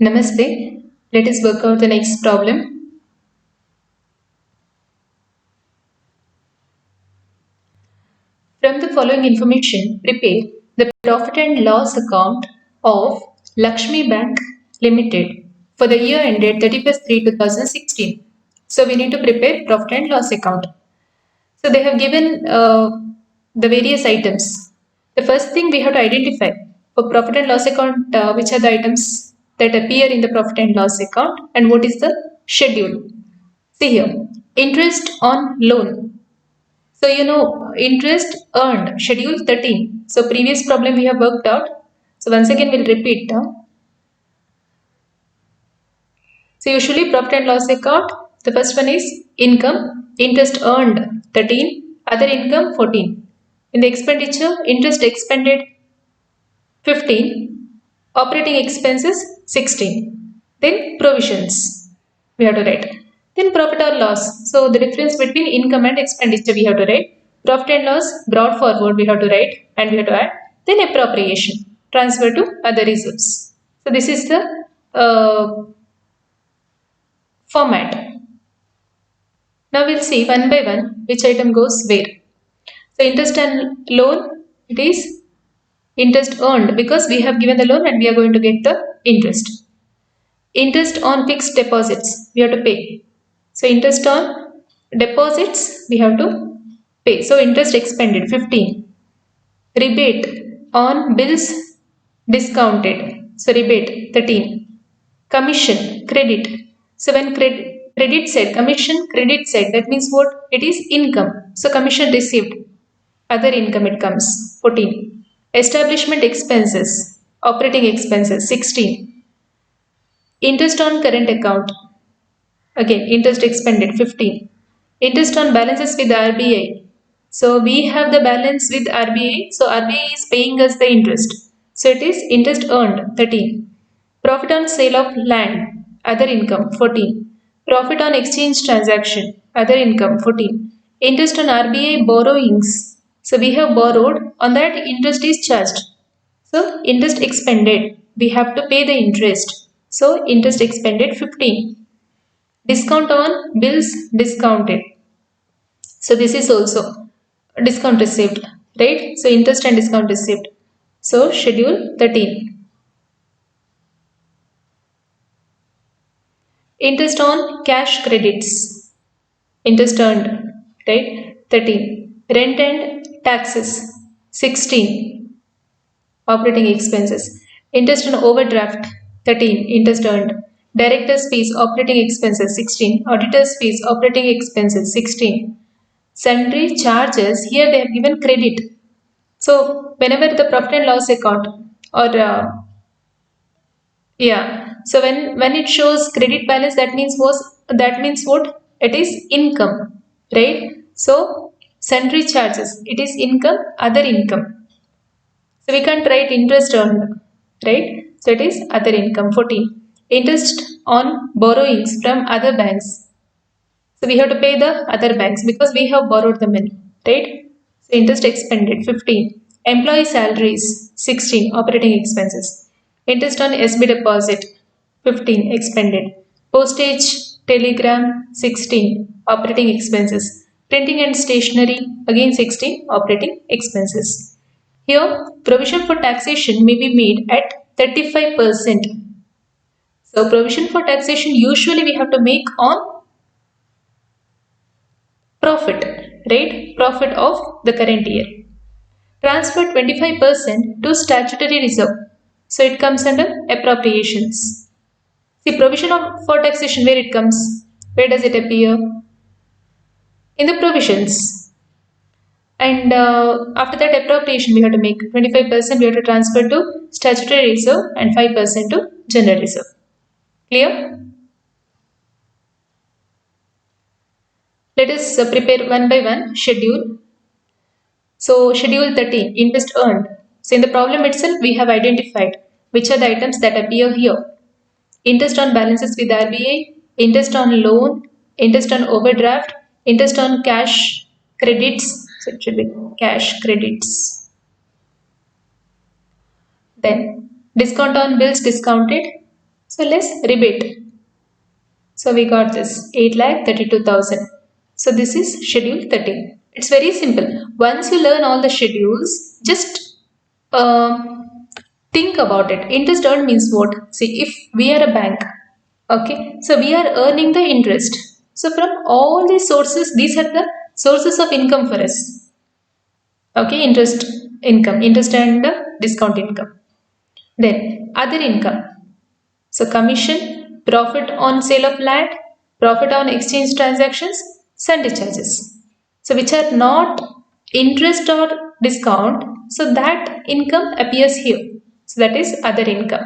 Namaste. Let us work out the next problem. From the following information, prepare the profit and loss account of Lakshmi Bank Limited for the year ended 31st 3 2016. So we need to prepare profit and loss account. So they have given the various items. The first thing we have to identify for profit and loss account, which are the items that appear in the profit and loss account and what is the schedule. See here, interest on loan. So interest earned, schedule 13. So previous problem we have worked out. So once again we'll repeat. So usually profit and loss account, the first one is income, interest earned 13, other income 14. In the expenditure, interest expended 15, operating expenses 16. Then provisions we have to write. Then profit or loss. So the difference between income and expenditure we have to write. Profit and loss brought forward we have to write and we have to add. Then appropriation, transfer to other reserves. So this is the format. Now we'll see one by one which item goes where. So interest and loan, it is interest earned because we have given the loan and we are going to get the interest. Interest on fixed deposits we have to pay. So interest on deposits we have to pay. So interest expended 15. Rebate on bills discounted. So rebate 13. Commission credit. So when credit said, commission credit said, that means what? It is income. So commission received, other income it comes 14. Establishment expenses, operating expenses 16. Interest on current account, again interest expended 15. Interest on balances with RBI. So we have the balance with RBI. So RBI is paying us the interest. So it is interest earned 13. Profit on sale of land, other income 14. Profit on exchange transaction, other income 14. Interest on RBI borrowings. So we have borrowed, on that interest is charged. So interest expended, we have to pay the interest. So interest expended 15. Discount on bills discounted. So this is also discount received, right? So interest and discount received. So schedule 13. Interest on cash credits. Interest earned, right? 13. Rent and taxes 16. Operating expenses. Interest on overdraft 13. Interest earned. Directors fees operating expenses 16. Auditors fees operating expenses 16. Sundry charges, here they have given credit. So whenever the profit and loss account or so when it shows credit balance, that means what? It is income, right? So sundry charges, it is income, other income. So we can't write interest earned, right? So it is other income 14. Interest on borrowings from other banks. So we have to pay the other banks because we have borrowed the money, right? So interest expended 15. Employee salaries 16. Operating expenses. Interest on SB deposit 15. Expended. Postage telegram 16. Operating expenses. Printing and stationery again 16. Operating expenses. Here provision for taxation may be made at 35%. So provision for taxation usually we have to make on profit, right? Profit of the current year. Transfer 25% to statutory reserve. So it comes under appropriations. See, provision for taxation, where it comes? Where does it appear? In the provisions. And after that appropriation we have to make 25% we have to transfer to statutory reserve and 5% to general reserve. Clear? Let us prepare one by one schedule. So schedule 13, interest earned. So in the problem itself, we have identified which are the items that appear here. Interest on balances with RBI, interest on loan, interest on overdraft, interest on cash credits. So it should be cash credits. Then discount on bills discounted, So let's rebate. So we got this 8,32,000. So this is schedule 13. It's very simple. Once you learn all the schedules, just uh, think about it. Interest earned means what? See, if we are a bank, okay, so we are earning the interest. So from all these sources, these are the sources of income for us. Okay, interest income, interest and discount income. Then other income. So commission, profit on sale of land, profit on exchange transactions, sundry charges. So which are not interest or discount. So that income appears here. So that is other income.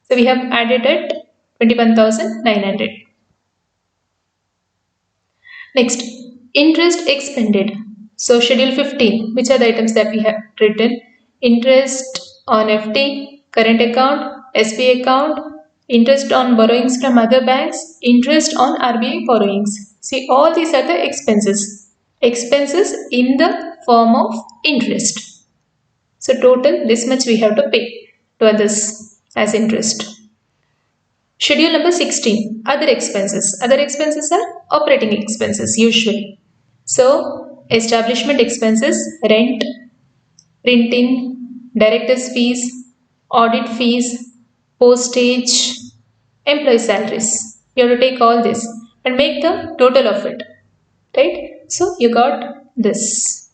So we have added at 21,900. Next, interest expended. So schedule 15, which are the items that we have written? Interest on FD, current account, SB account, interest on borrowings from other banks, interest on RBI borrowings. See, all these are the expenses. Expenses in the form of interest. So total, this much we have to pay to others as interest. Schedule number 16, other expenses. Other expenses are operating expenses usually. So, establishment expenses, rent, printing, directors' fees, audit fees, postage, employee salaries. You have to take all this and make the total of it. Right? So, you got this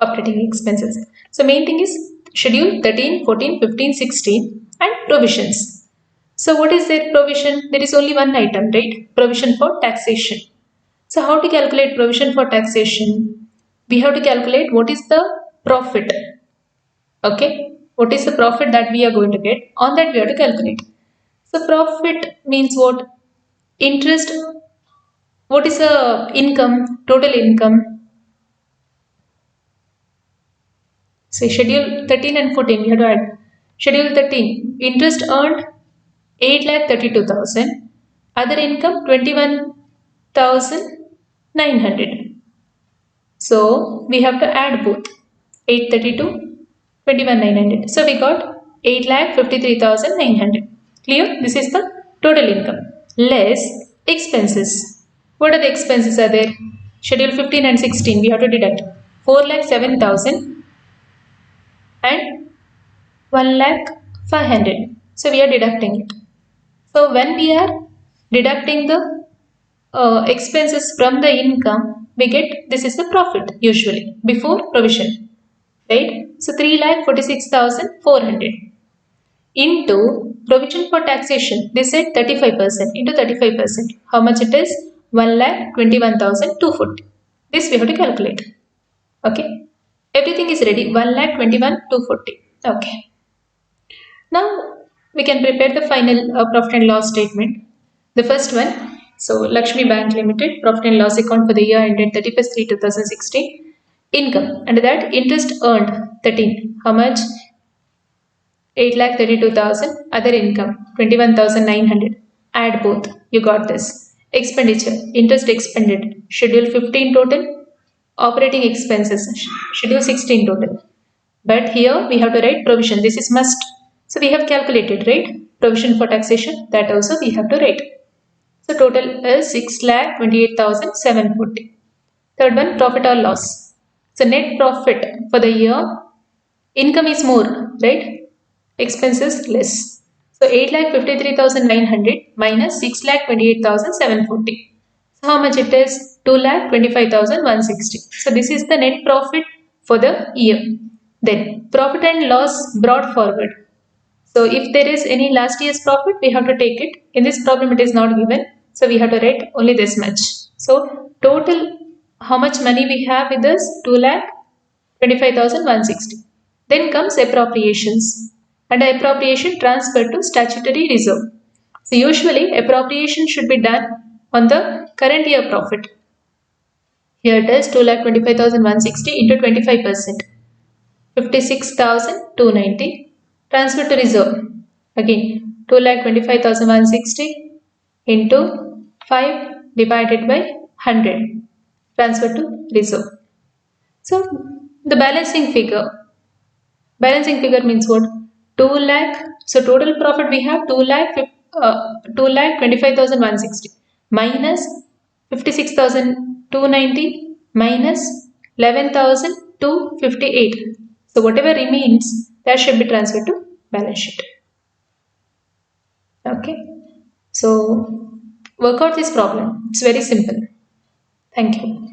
operating expenses. So, main thing is schedule 13, 14, 15, 16 and provisions. So what is their provision? There is only one item, right? Provision for taxation. So how to calculate provision for taxation? We have to calculate what is the profit. Okay. What is the profit that we are going to get? On that we have to calculate. So profit means what? Interest. What is the income? Total income. So schedule 13 and 14 we have to add. Schedule 13. Interest earned 8,32,000. Other income 21,900. So we have to add both 832, 21,900. So we got 8,53,900. Clear? This is the total income. Less expenses. What are the expenses are there? Schedule 15 and 16 we have to deduct 4,07,000 and 1,05,000. So we are deducting it. So when we are deducting the expenses from the income, we get this is the profit usually before provision, right? So 3,46,400 into provision for taxation. They said 35% into 35%. How much it is? 1,21,240. This we have to calculate. Okay. Everything is ready. 1,21,240. Okay. Now we can prepare the final profit and loss statement. The first one, so Lakshmi Bank Limited profit and loss account for the year ended 31st-3/2016. Income, under that interest earned 13. How much? 8,32,000. Other income 21,900. Add both. You got this. Expenditure, interest expended. Schedule 15 total. Operating expenses. Schedule 16 total. But here we have to write provision. This is must. So we have calculated, right? Provision for taxation. That also we have to write. So total is 6,28,740. Third one, profit or loss. So net profit for the year. Income is more, right? Expenses less. So 8,53,900 minus 6,28,740. So how much it is? 2,25,160. So this is the net profit for the year. Then profit and loss brought forward. So if there is any last year's profit, we have to take it. In this problem, it is not given. So we have to write only this much. So total, how much money we have with us? 2,25,160. Then comes appropriations. And appropriation transferred to statutory reserve. So usually appropriation should be done on the current year profit. Here it is 2,25,160 into 25%. 56,290 transfer to reserve. Again 2,25,160 into 5 divided by 100 transfer to reserve. So the balancing figure means what? 2 lakh. So total profit we have 2 lakh 2,25,160 minus 56,290 minus 11,258. So whatever remains, that should be transferred to balance sheet. Okay. So work out this problem. It's very simple. Thank you.